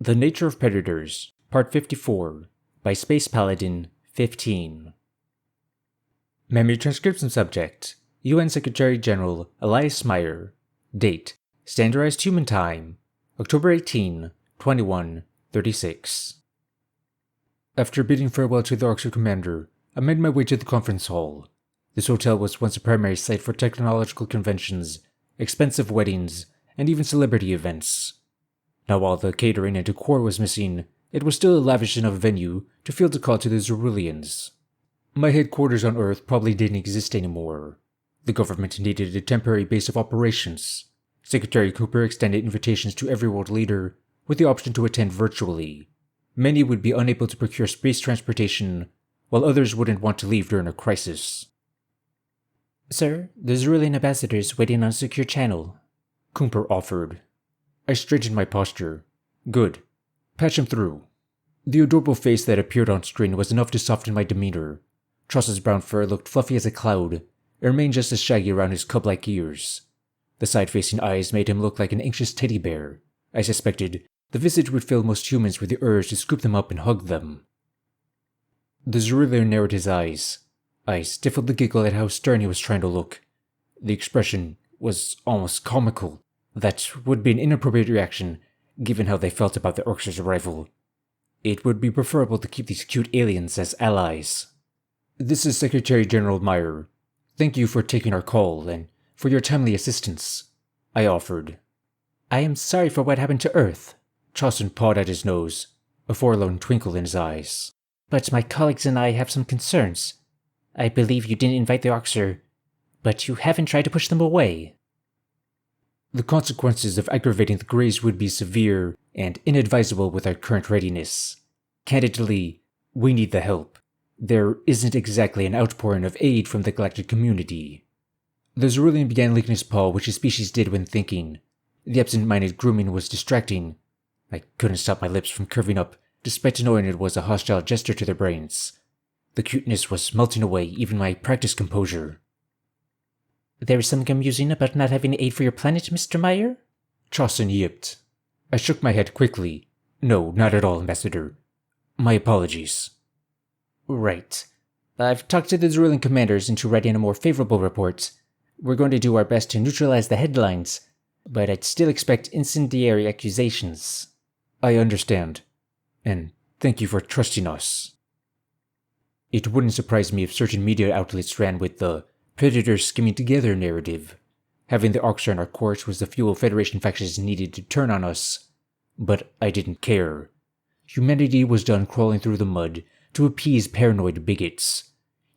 The Nature of Predators, Part 54, by Space Paladin 15. Memory transcription subject, UN Secretary General Elias Meyer. Date, Standardized Human Time, October 18, 2136. After bidding farewell to the Archer Commander, I made my way to the conference hall. This hotel was once a primary site for technological conventions, expensive weddings, and even celebrity events. Now while the catering and decor was missing, it was still a lavish enough venue to field a call to the Zeruleans. My headquarters on Earth probably didn't exist anymore. The government needed a temporary base of operations. Secretary Cooper extended invitations to every world leader, with the option to attend virtually. Many would be unable to procure space transportation, while others wouldn't want to leave during a crisis. "Sir, the Zerulean ambassador is waiting on a secure channel," Cooper offered. I straightened my posture. Good. Patch him through. The adorable face that appeared on screen was enough to soften my demeanor. Tross's brown fur looked fluffy as a cloud, and remained just as shaggy around his cub-like ears. The side-facing eyes made him look like an anxious teddy bear. I suspected the visage would fill most humans with the urge to scoop them up and hug them. The Zerulean narrowed his eyes. I stifled the giggle at how stern he was trying to look. The expression was almost comical. That would be an inappropriate reaction, given how they felt about the Orcs' arrival. It would be preferable to keep these cute aliens as allies. "This is Secretary General Meyer. Thank you for taking our call, and for your timely assistance," I offered. "I am sorry for what happened to Earth." Chauson pawed at his nose, a forlorn twinkle in his eyes. "But my colleagues and I have some concerns. I believe you didn't invite the Orcs, but you haven't tried to push them away." The consequences of aggravating the Greys would be severe and inadvisable with our current readiness. Candidly, we need the help. There isn't exactly an outpouring of aid from the galactic community. The Zerulean began licking his paw, which his species did when thinking. The absent-minded grooming was distracting. I couldn't stop my lips from curving up, despite knowing it was a hostile gesture to their brains. The cuteness was melting away even my practiced composure. "There is something amusing about not having aid for your planet, Mr. Meyer?" Chauson yipped. I shook my head quickly. "No, not at all, Ambassador. My apologies." "Right. I've talked to the Zerulean commanders into writing a more favorable report. We're going to do our best to neutralize the headlines, but I'd still expect incendiary accusations." "I understand. And thank you for trusting us." It wouldn't surprise me if certain media outlets ran with the Predators skimming together narrative. Having the Orcs in our courts was the fuel Federation factions needed to turn on us. But I didn't care. Humanity was done crawling through the mud to appease paranoid bigots.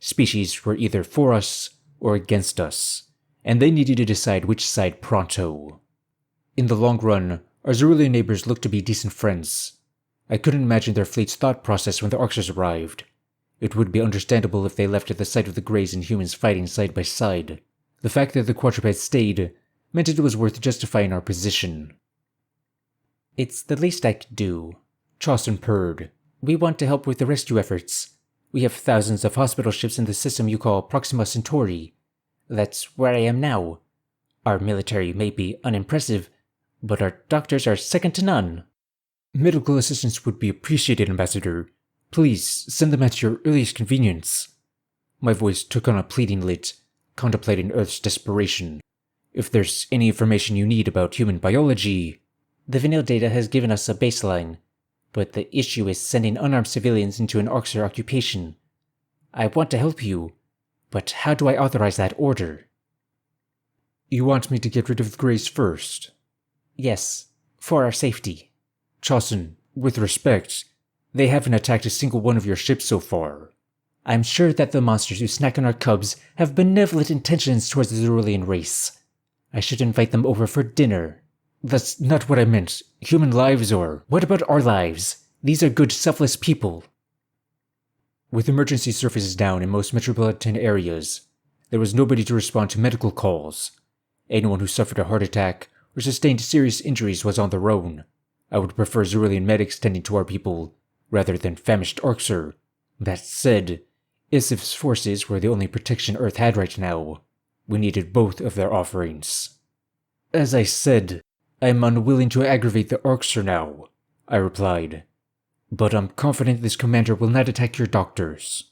Species were either for us or against us, and they needed to decide which side pronto. In the long run, our Zerulean neighbors looked to be decent friends. I couldn't imagine their fleet's thought process when the Orcs arrived. It would be understandable if they left at the sight of the Greys and humans fighting side by side. The fact that the quadrupeds stayed meant it was worth justifying our position. "It's the least I could do," Chauson purred. "We want to help with the rescue efforts. We have thousands of hospital ships in the system you call Proxima Centauri. That's where I am now. Our military may be unimpressive, but our doctors are second to none." "Medical assistance would be appreciated, Ambassador. Please send them at your earliest convenience." My voice took on a pleading lilt, contemplating Earth's desperation. "If there's any information you need about human biology..." "The Vanille data has given us a baseline, but the issue is sending unarmed civilians into an Orcser occupation. I want to help you, but how do I authorize that order?" "You want me to get rid of the Greys first?" "Yes, for our safety." "Chauson, with respect, they haven't attacked a single one of your ships so far." "I'm sure that the monsters who snack on our cubs have benevolent intentions towards the Zerulean race. I should invite them over for dinner." "That's not what I meant. Human lives or..." "What about our lives? These are good, selfless people." With emergency services down in most metropolitan areas, there was nobody to respond to medical calls. Anyone who suffered a heart attack or sustained serious injuries was on their own. I would prefer Zerulean medics tending to our people, rather than famished Orcser. That said, Isif's forces were the only protection Earth had right now. We needed both of their offerings. "As I said, I'm unwilling to aggravate the Orcser now. I replied. But I'm confident this commander will not attack your doctors.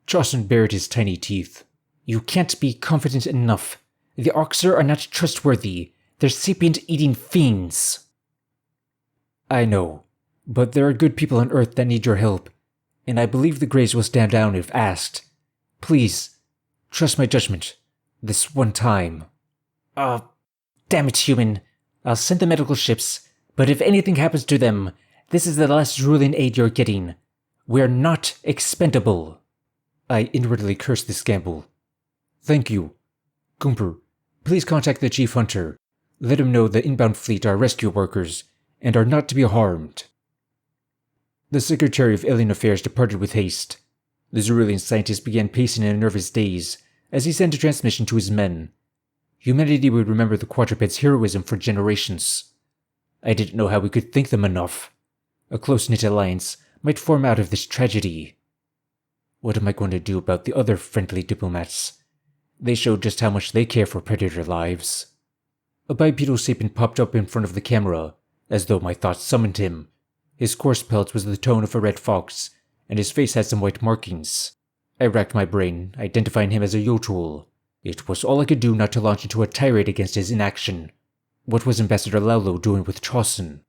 Chaussen bared his tiny teeth. You can't be confident enough. The Auxer are not trustworthy. They're sapient-eating fiends. I know, but there are good people on Earth that need your help, and I believe the Greys will stand down if asked. Please, trust my judgment. This one time. Damn it, human. I'll send the medical ships, but if anything happens to them, this is the last Cerulean aid you're getting. We're not expendable. I inwardly cursed this gamble. Thank you. Cooper, please contact the Chief Hunter. Let him know the inbound fleet are rescue workers and are not to be harmed. The Secretary of Alien Affairs departed with haste. The Cerulean scientist began pacing in a nervous daze as he sent a transmission to his men. Humanity would remember the quadruped's heroism for generations. I didn't know how we could thank them enough. A close-knit alliance might form out of this tragedy. What am I going to do about the other friendly diplomats? They showed just how much they care for Predator lives. A bipedal sapient popped up in front of the camera, as though my thoughts summoned him. His coarse pelt was the tone of a red fox, and his face had some white markings. I racked my brain, identifying him as a Yotul. It was all I could do not to launch into a tirade against his inaction. What was Ambassador Laulo doing with Chaussen?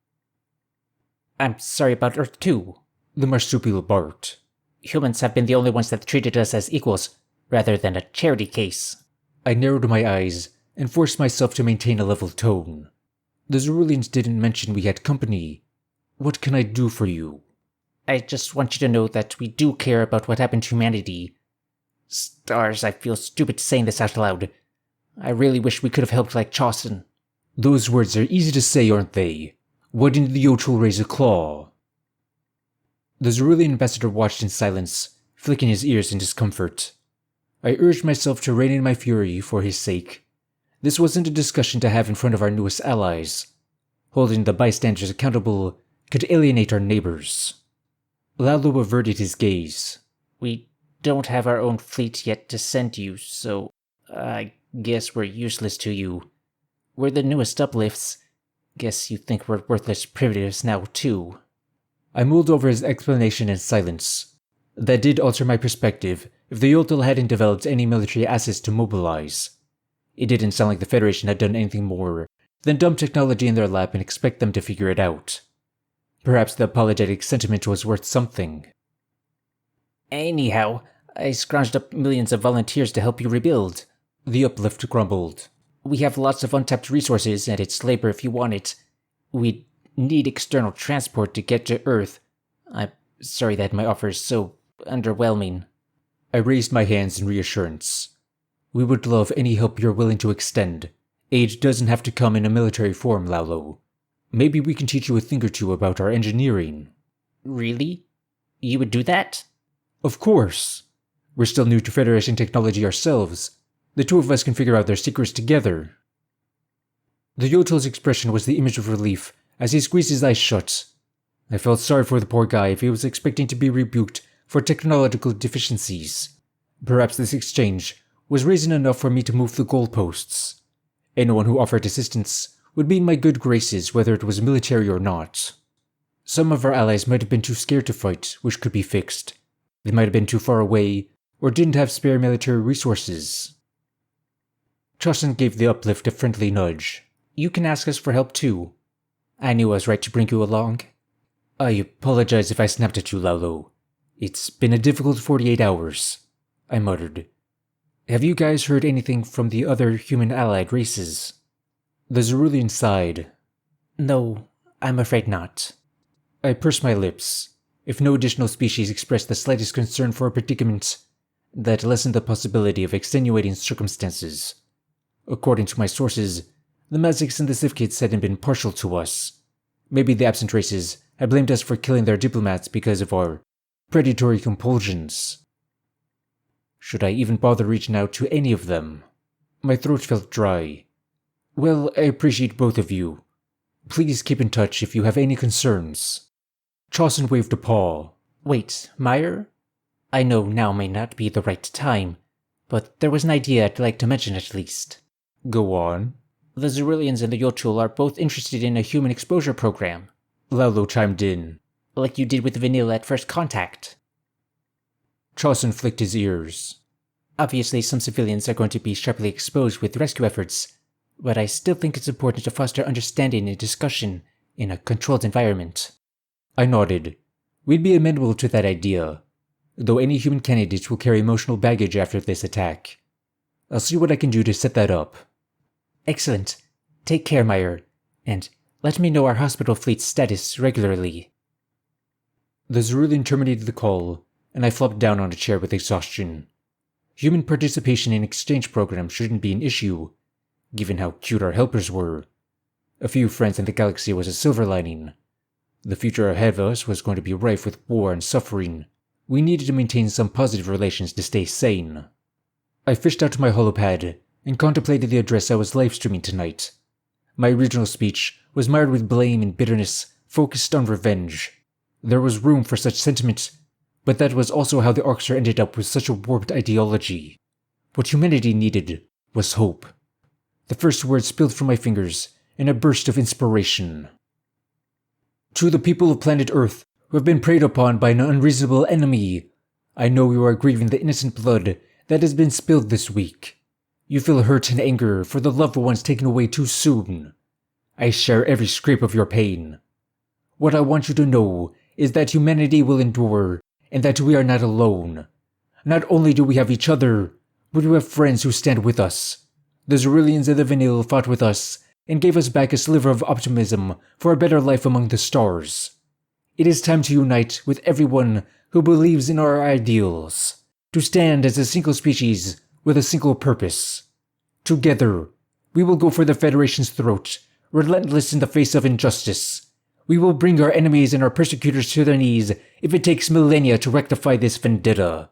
I'm sorry about Earth 2, the marsupial barked. Humans have been the only ones that treated us as equals, rather than a charity case. I narrowed my eyes and forced myself to maintain a level tone. The Ceruleans didn't mention we had company. What can I do for you? I just want you to know that we do care about what happened to humanity. Stars, I feel stupid saying this out loud. I really wish we could have helped like Chaussen. Those words are easy to say, aren't they? Why didn't the Yotul raise a claw? The Cerulean ambassador watched in silence, flicking his ears in discomfort. I urged myself to rein in my fury for his sake. This wasn't a discussion to have in front of our newest allies. Holding the bystanders accountable could alienate our neighbors. Laulo averted his gaze. We don't have our own fleet yet to send you, so I guess we're useless to you. We're the newest uplifts. Guess you think we're worthless primitives now, too. I mulled over his explanation in silence. That did alter my perspective if the Yotul hadn't developed any military assets to mobilize. It didn't sound like the Federation had done anything more than dump technology in their lab and expect them to figure it out. Perhaps the apologetic sentiment was worth something. Anyhow, I scrounged up millions of volunteers to help you rebuild, the Uplift grumbled. We have lots of untapped resources and it's labor if you want it. We'd need external transport to get to Earth. I'm sorry that my offer is so underwhelming. I raised my hands in reassurance. We would love any help you're willing to extend. Aid doesn't have to come in a military form, Laulo. Maybe we can teach you a thing or two about our engineering. Really? You would do that? Of course. We're still new to Federation technology ourselves. The two of us can figure out their secrets together. The Yotul's expression was the image of relief as he squeezed his eyes shut. I felt sorry for the poor guy if he was expecting to be rebuked for technological deficiencies. Perhaps this exchange was reason enough for me to move the goalposts. Anyone who offered assistance would be in my good graces whether it was military or not. Some of our allies might have been too scared to fight, which could be fixed. They might have been too far away, or didn't have spare military resources. Chaussen gave the Uplift a friendly nudge. You can ask us for help too. I knew I was right to bring you along. I apologize if I snapped at you, Laulo. It's been a difficult 48 hours, I muttered. Have you guys heard anything from the other human allied races? The Cerulean sighed. No, I'm afraid not. I pursed my lips. If no additional species expressed the slightest concern for a predicament, that lessened the possibility of extenuating circumstances. According to my sources, the Mazics and the Sifkids hadn't been partial to us. Maybe the absent races had blamed us for killing their diplomats because of our predatory compulsions. Should I even bother reaching out to any of them? My throat felt dry. Well, I appreciate both of you. Please keep in touch if you have any concerns. Chaussen waved a paw. Wait, Meyer? I know now may not be the right time, but there was an idea I'd like to mention at least. Go on. The Ceruleans and the Yotul are both interested in a human exposure program. Lalo chimed in. Like you did with Vanilla at first contact. Chauson flicked his ears. Obviously, some civilians are going to be sharply exposed with rescue efforts, but I still think it's important to foster understanding and discussion in a controlled environment. I nodded. We'd be amenable to that idea, though any human candidates will carry emotional baggage after this attack. I'll see what I can do to set that up. Excellent. Take care, Meyer, and let me know our hospital fleet's status regularly. The Zerulean terminated the call, and I flopped down on a chair with exhaustion. Human participation in exchange programs shouldn't be an issue, given how cute our helpers were. A few friends in the galaxy was a silver lining. The future ahead of us was going to be rife with war and suffering. We needed to maintain some positive relations to stay sane. I fished out my holopad and contemplated the address I was livestreaming tonight. My original speech was mired with blame and bitterness, focused on revenge. There was room for such sentiment, but that was also how the Arxer ended up with such a warped ideology. What humanity needed was hope. The first words spilled from my fingers in a burst of inspiration. To the people of planet Earth who have been preyed upon by an unreasonable enemy, I know you are grieving the innocent blood that has been spilled this week. You feel hurt and anger for the loved ones taken away too soon. I share every scrape of your pain. What I want you to know is that humanity will endure, and that we are not alone. Not only do we have each other, but we have friends who stand with us. The Zeruleans and the Vanille fought with us, and gave us back a sliver of optimism for a better life among the stars. It is time to unite with everyone who believes in our ideals, to stand as a single species with a single purpose. Together, we will go for the Federation's throat, relentless in the face of injustice. We will bring our enemies and our persecutors to their knees if it takes millennia to rectify this vendetta.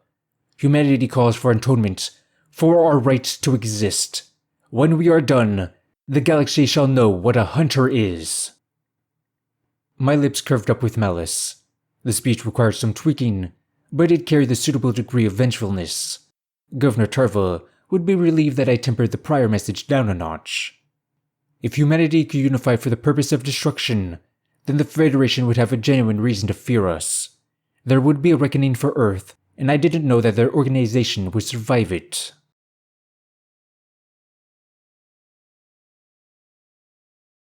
Humanity calls for atonement, for our right to exist. When we are done, the galaxy shall know what a hunter is. My lips curved up with malice. The speech required some tweaking, but it carried a suitable degree of vengefulness. Governor Tarva would be relieved that I tempered the prior message down a notch. If humanity could unify for the purpose of destruction, then the Federation would have a genuine reason to fear us. There would be a reckoning for Earth, and I didn't know that their organization would survive it.